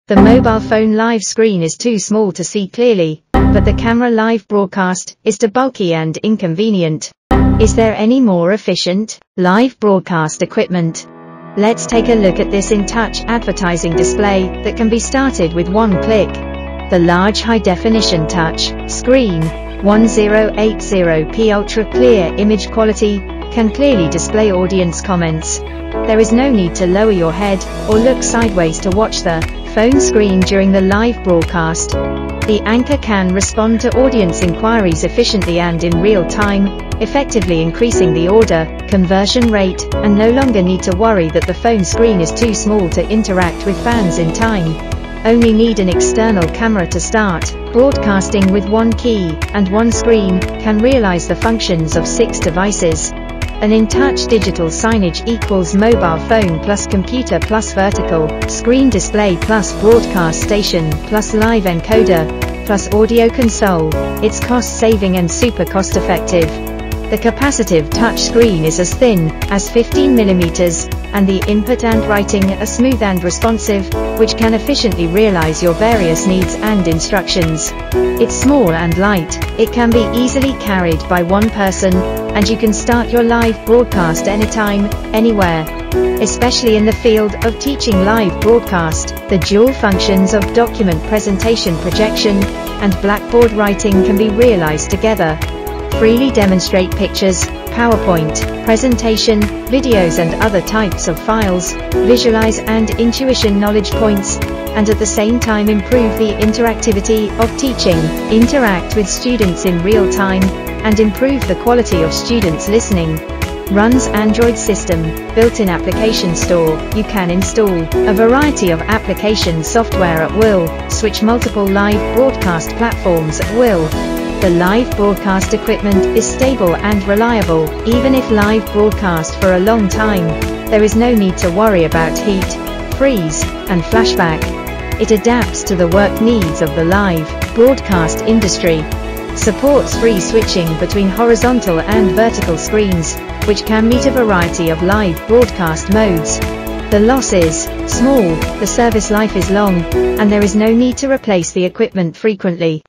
The mobile phone live screen is too small to see clearly, but the camera live broadcast is too bulky and inconvenient. Is there any more efficient, live broadcast equipment? Let's take a look at this in-touch advertising display that can be started with one click. The large high-definition touch screen, 1080p ultra-clear image quality, can clearly display audience comments. There is no need to lower your head or look sideways to watch the phone screen during the live broadcast. The anchor can respond to audience inquiries efficiently and in real time, effectively increasing the order conversion rate, and no longer need to worry that the phone screen is too small to interact with fans in time. Only need an external camera to start. Broadcasting with one key and one screen can realize the functions of 6 devices. An in-touch digital signage equals mobile phone plus computer plus vertical screen display plus broadcast station plus live encoder plus audio console. It's cost-saving and super cost-effective. The capacitive touch screen is as thin as 15 mm, and the input and writing are smooth and responsive, which can efficiently realize your various needs and instructions. It's small and light, it can be easily carried by one person, and you can start your live broadcast anytime, anywhere. Especially in the field of teaching live broadcast, the dual functions of document presentation projection and blackboard writing can be realized together. Freely demonstrate pictures, PowerPoint, presentation, videos and other types of files, visualize and intuition knowledge points, and at the same time improve the interactivity of teaching, interact with students in real time, and improve the quality of students listening. Runs Android system, built-in application store. You can install a variety of application software at will, switch multiple live broadcast platforms at will. The live broadcast equipment is stable and reliable, even if live broadcast for a long time. There is no need to worry about heat, freeze, and flashback. It adapts to the work needs of the live broadcast industry. Supports free switching between horizontal and vertical screens, which can meet a variety of live broadcast modes. The loss is small, the service life is long, and there is no need to replace the equipment frequently.